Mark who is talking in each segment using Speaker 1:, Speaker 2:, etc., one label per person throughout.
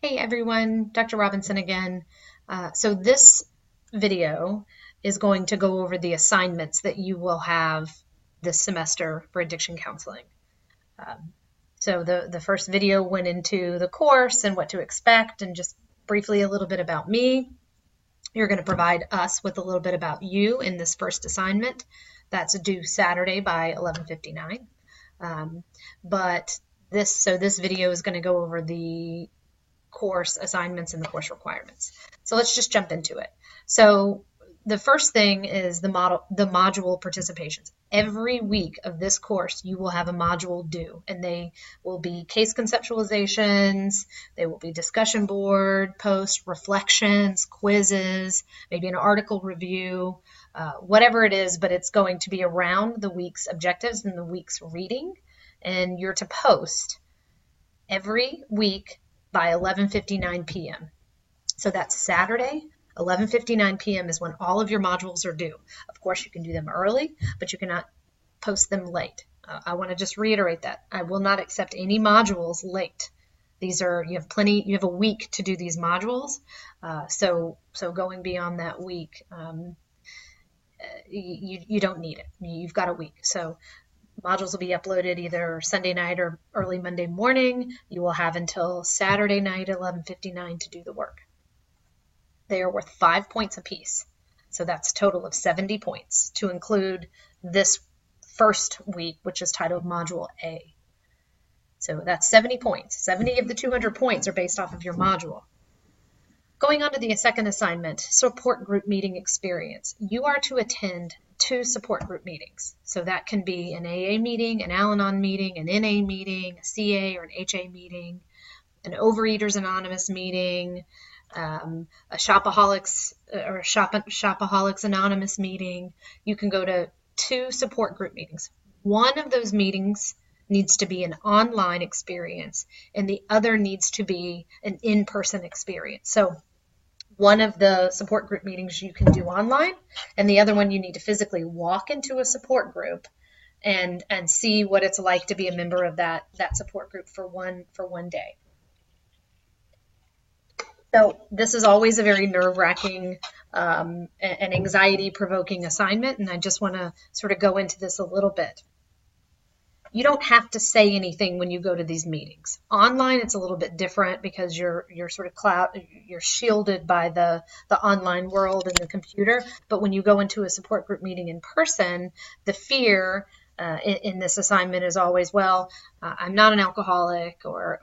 Speaker 1: Hey everyone, Dr. Robinson again. So this video is going to go over the assignments that you will have this semester for addiction counseling. Um, so the first video went into the course and what to expect and just briefly a little bit about me. You're going to provide us with a little bit about you in this first assignment. That's due Saturday by 11:59. But this video is going to go over the course assignments and the course requirements. So let's just jump into it. So the first thing is the module participations. Every week of this course, you will have a module due, and they will be case conceptualizations, they will be discussion board, post, reflections, quizzes, maybe an article review, whatever it is, but it's going to be around the week's objectives and the week's reading, and you're to post every week by 11:59 p.m. So that's Saturday, 11:59 p.m. is when all of your modules are due. Of course, you can do them early, but you cannot post them late. I want to just reiterate that. I will not accept any modules late. You have a week to do these modules. So going beyond that week, you don't need it. You've got a week. So modules will be uploaded either Sunday night or early Monday morning. You will have until Saturday night, 11:59 to do the work. They are worth 5 points apiece. So that's a total of 70 points to include this first week, which is titled Module A. So that's 70 points. 70 of the 200 points are based off of your module. Going on to the second assignment, support group meeting experience. You are to attend 2 support group meetings. So that can be an AA meeting, an Al-Anon meeting, an NA meeting, a CA or an HA meeting, an Overeaters Anonymous meeting, a Shopaholics or a Shopaholics Anonymous meeting. You can go to 2 support group meetings. One of those meetings needs to be an online experience, and the other needs to be an in-person experience. So one of the support group meetings you can do online, and the other one you need to physically walk into a support group and see what it's like to be a member of that support group for one day. So this is always a very nerve-wracking and anxiety-provoking assignment, and I just want to sort of go into this a little bit. You don't have to say anything when you go to these meetings. Online, it's a little bit different because you're sort of you're shielded by the online world and the computer. But when you go into a support group meeting in person, the fear in this assignment is always, well, I'm not an alcoholic, or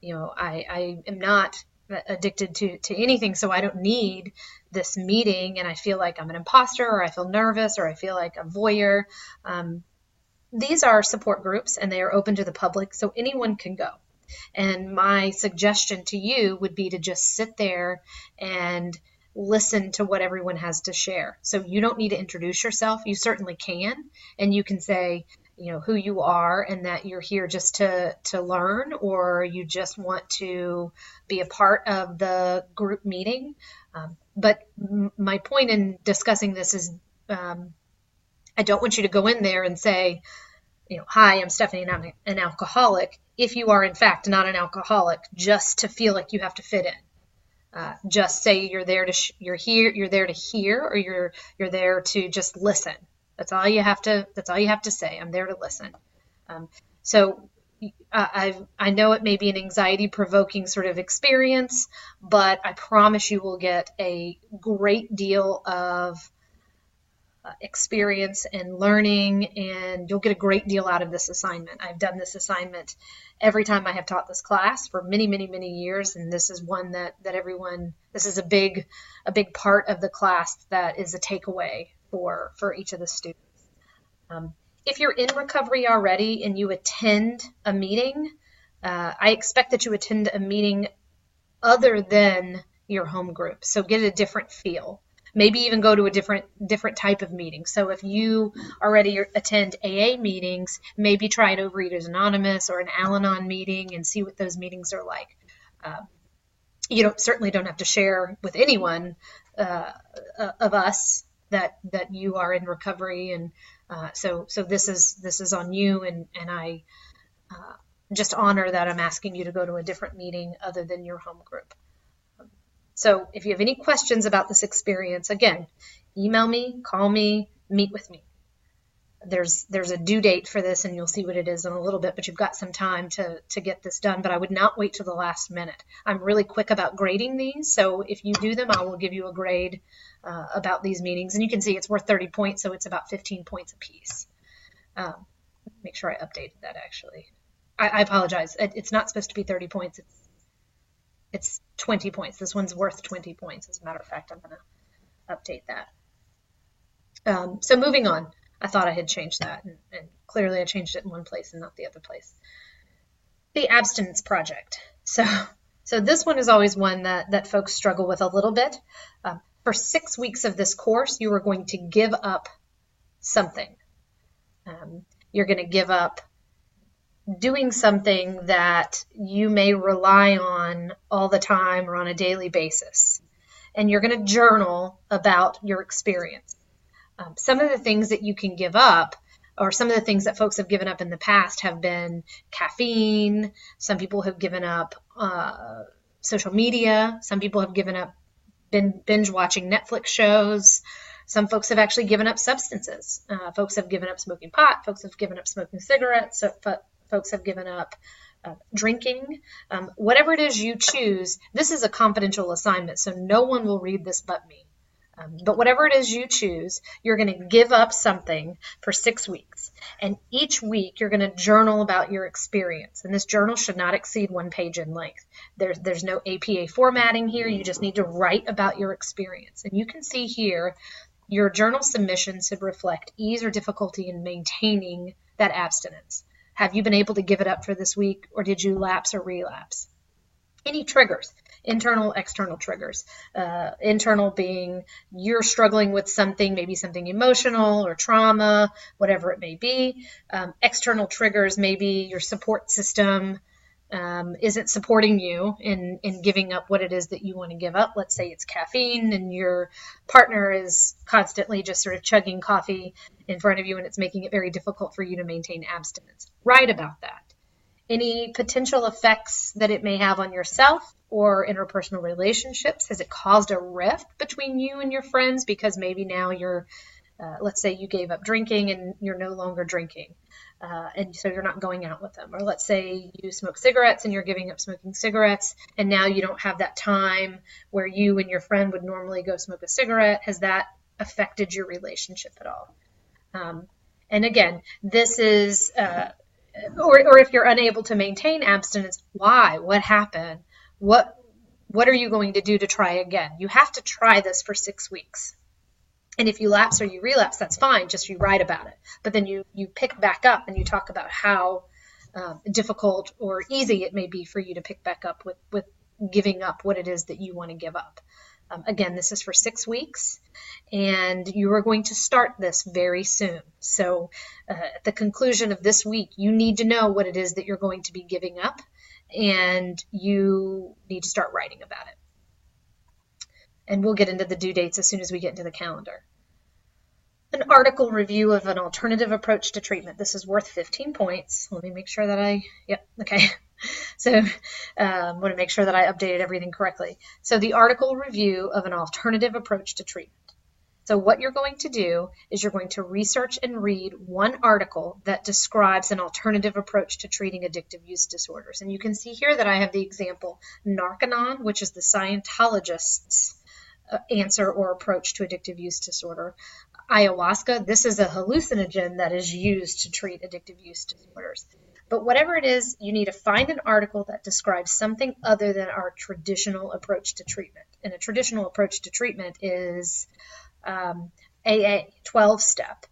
Speaker 1: I am not addicted to anything, so I don't need this meeting, and I feel like I'm an imposter, or I feel nervous, or I feel like a voyeur. These are support groups, and they are open to the public, so anyone can go. And my suggestion to you would be to just sit there and listen to what everyone has to share. So you don't need to introduce yourself. You certainly can, and you can say, who you are and that you're here just to learn, or you just want to be a part of the group meeting. But my point in discussing this is I don't want you to go in there and say, hi, I'm Stephanie and I'm an alcoholic, if you are in fact not an alcoholic, just to feel like you have to fit in. Just say you're there to hear, or you're there to just listen. That's all you have to say. I'm there to listen. So I know it may be an anxiety-provoking sort of experience, but I promise you will get a great deal of experience and learning, and you'll get a great deal out of this assignment. I've done this assignment every time I have taught this class for many, many, many years, and this is one that everyone, this is a big part of the class that is a takeaway for each of the students. If you're in recovery already and you attend a meeting, I expect that you attend a meeting other than your home group, so get a different feel. Maybe even go to a different type of meeting. So if you already attend AA meetings, maybe try an Overeaters Anonymous or an Al-Anon meeting and see what those meetings are like. You certainly don't have to share with anyone of us that you are in recovery, and so this is on you, and just honor that I'm asking you to go to a different meeting other than your home group. So if you have any questions about this experience, again, email me, call me, meet with me. There's a due date for this, and you'll see what it is in a little bit, but you've got some time to get this done. But I would not wait till the last minute. I'm really quick about grading these, so if you do them, I will give you a grade about these meetings. And you can see it's worth 30 points, so it's about 15 points apiece. Make sure I updated that, actually. I apologize. It's not supposed to be 30 points. It's 20 points. This one's worth 20 points. As a matter of fact, I'm going to update that. So moving on. I thought I had changed that, and clearly I changed it in one place and not the other place. The abstinence project. So this one is always one that folks struggle with a little bit. For 6 weeks of this course, you are going to give up something. You're going to give up doing something that you may rely on all the time or on a daily basis. And you're going to journal about your experience. Some of the things that you can give up, or some of the things that folks have given up in the past, have been caffeine. Some people have given up social media. Some people have given up binge watching Netflix shows. Some folks have actually given up substances. Folks have given up smoking pot. Folks have given up smoking cigarettes. Folks have given up drinking. Whatever it is you choose, this is a confidential assignment, so no one will read this but me. But whatever it is you choose, you're going to give up something for 6 weeks. And each week, you're going to journal about your experience. And this journal should not exceed 1 page in length. There's no APA formatting here. You just need to write about your experience. And you can see here, your journal submission should reflect ease or difficulty in maintaining that abstinence. Have you been able to give it up for this week, or did you lapse or relapse? Any triggers, internal, external triggers. Internal being you're struggling with something, maybe something emotional or trauma, whatever it may be. External triggers, maybe your support system isn't supporting you in giving up what it is that you want to give up. Let's say it's caffeine and your partner is constantly just sort of chugging coffee in front of you and it's making it very difficult for you to maintain abstinence. Write about that. Any potential effects that it may have on yourself or interpersonal relationships. Has it caused a rift between you and your friends because maybe now you're, let's say you gave up drinking and you're no longer drinking. And so you're not going out with them. Or let's say you smoke cigarettes and you're giving up smoking cigarettes and now you don't have that time where you and your friend would normally go smoke a cigarette. Has that affected your relationship at all? And again, this is, or if you're unable to maintain abstinence, why? What happened? What are you going to do to try again? You have to try this for 6 weeks. And if you lapse or you relapse, that's fine. Just you write about it. But then you pick back up and you talk about how difficult or easy it may be for you to pick back up with giving up what it is that you want to give up. Again, this is for 6 weeks, and you are going to start this very soon. So at the conclusion of this week, you need to know what it is that you're going to be giving up, and you need to start writing about it. And we'll get into the due dates as soon as we get into the calendar. An article review of an alternative approach to treatment. This is worth 15 points. Let me make sure that okay. So I want to make sure that I updated everything correctly. So the article review of an alternative approach to treatment. So what you're going to do is you're going to research and read one article that describes an alternative approach to treating addictive use disorders. And you can see here that I have the example Narconon, which is the Scientologist's answer or approach to addictive use disorder. Ayahuasca, this is a hallucinogen that is used to treat addictive use disorders. But whatever it is, you need to find an article that describes something other than our traditional approach to treatment. And a traditional approach to treatment is AA, 12-step,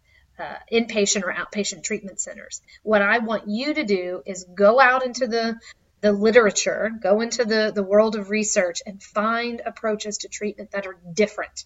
Speaker 1: inpatient or outpatient treatment centers. What I want you to do is go out into the literature, go into the world of research and find approaches to treatment that are different.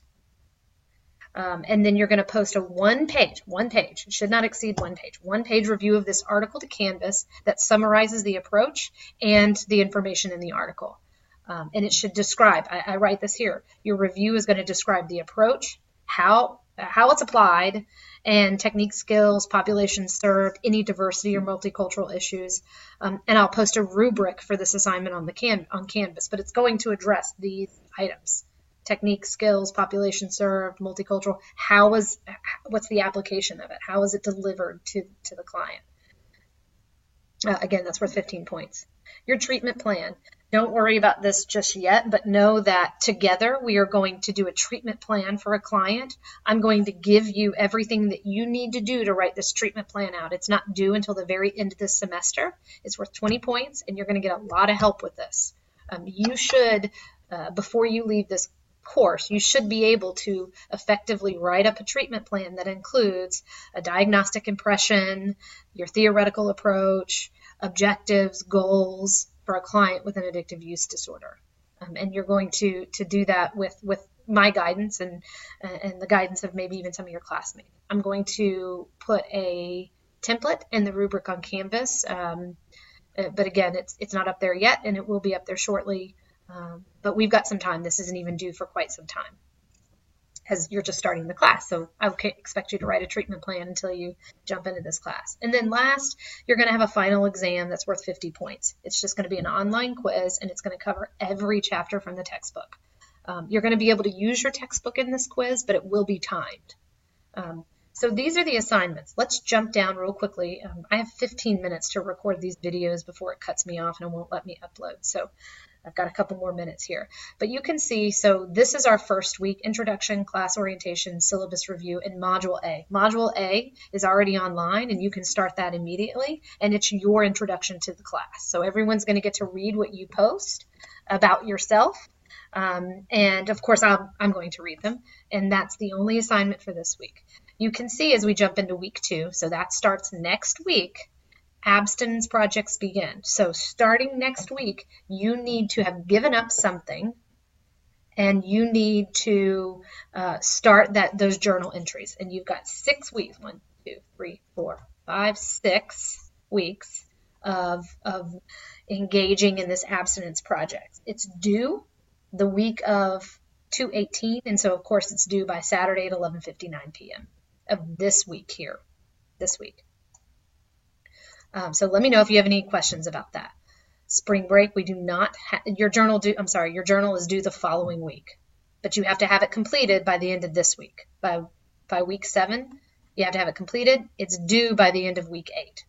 Speaker 1: And then you're going to post a one page, it should not exceed 1 page, 1 page review of this article to Canvas that summarizes the approach and the information in the article. And it should describe, I write this here, your review is going to describe the approach, how how it's applied, and technique, skills, population served, any diversity or multicultural issues. And I'll post a rubric for this assignment on Canvas, but it's going to address these items: technique, skills, population served, multicultural. What's the application of it? How is it delivered to the client? Again, that's worth 15 points. Your treatment plan. Don't worry about this just yet, but know that together we are going to do a treatment plan for a client. I'm going to give you everything that you need to do to write this treatment plan out. It's not due until the very end of this semester. It's worth 20 points, and you're going to get a lot of help with this. You should, before you leave this course, you should be able to effectively write up a treatment plan that includes a diagnostic impression, your theoretical approach, objectives, goals for a client with an addictive use disorder. And you're going to do that with my guidance and the guidance of maybe even some of your classmates. I'm going to put a template in the rubric on Canvas, but again, it's not up there yet, and it will be up there shortly. But we've got some time. This isn't even due for quite some time, as you're just starting the class. So I can't expect you to write a treatment plan until you jump into this class. And then last, you're going to have a final exam that's worth 50 points. It's just going to be an online quiz, and it's going to cover every chapter from the textbook. You're going to be able to use your textbook in this quiz, but it will be timed. So these are the assignments. Let's jump down real quickly. I have 15 minutes to record these videos before it cuts me off and it won't let me upload. So I've got a couple more minutes here. But you can see, so this is our first week: introduction, class orientation, syllabus review, and Module A. Module A is already online, and you can start that immediately, and it's your introduction to the class. So everyone's going to get to read what you post about yourself. And of course, I'm going to read them, and that's the only assignment for this week. You can see as we jump into week 2, so that starts next week, abstinence projects begin. So starting next week, you need to have given up something, and you need to start those journal entries. And you've got 6 weeks, 1, 2, 3, 4, 5, 6 weeks of engaging in this abstinence project. It's due the week of 2/18, and so of course it's due by Saturday at 11:59 p.m. of this week here, this week. So let me know if you have any questions about that. Spring break, we do not your journal is due the following week, but you have to have it completed by the end of this week. By week 7, you have to have it completed. It's due by the end of week 8.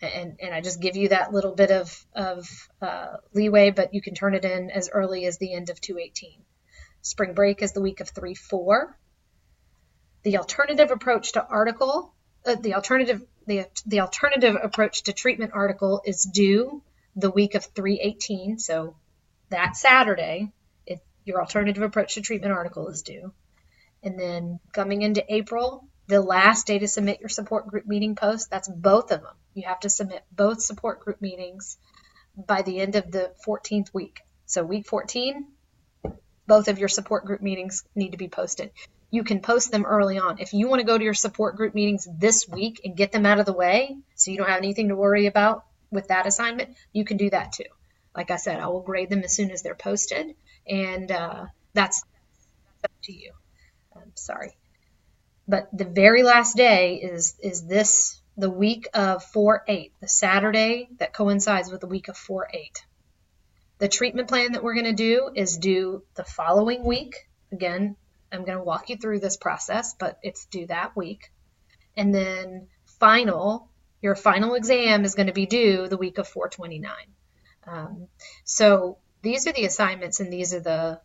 Speaker 1: And I just give you that little bit of leeway, but you can turn it in as early as the end of 2/18. Spring break is the week of 3/4. The alternative approach to article, the alternative approach to treatment article is due the week of 3/18. So that Saturday, your alternative approach to treatment article is due. And then coming into April, the last day to submit your support group meeting post, that's both of them. You have to submit both support group meetings by the end of the 14th week. So week 14, both of your support group meetings need to be posted. You can post them early on. If you want to go to your support group meetings this week and get them out of the way so you don't have anything to worry about with that assignment, you can do that too. Like I said, I will grade them as soon as they're posted, and that's up to you. I'm sorry. But the very last day is the week of 4/8, the Saturday that coincides with the week of 4/8. The treatment plan that we're going to do is due the following week. Again, I'm going to walk you through this process, but it's due that week. And then your final exam is going to be due the week of 4/29. So these are the assignments, and these are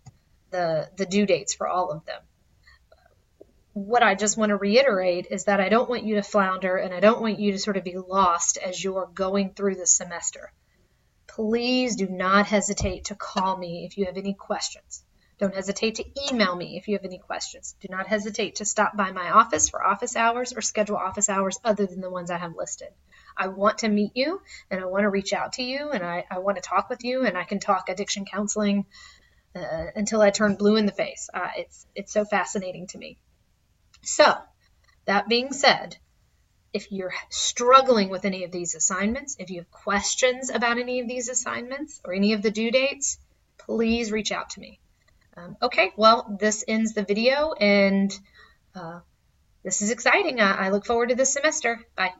Speaker 1: the due dates for all of them. What I just want to reiterate is that I don't want you to flounder, and I don't want you to sort of be lost as you're going through the semester. Please do not hesitate to call me if you have any questions. Don't hesitate to email me if you have any questions. Do not hesitate to stop by my office for office hours or schedule office hours other than the ones I have listed. I want to meet you, and I want to reach out to you, and I want to talk with you, and I can talk addiction counseling until I turn blue in the face. It's so fascinating to me. So, that being said, if you're struggling with any of these assignments, if you have questions about any of these assignments or any of the due dates, please reach out to me. Okay, well, this ends the video, and this is exciting. I look forward to this semester. Bye.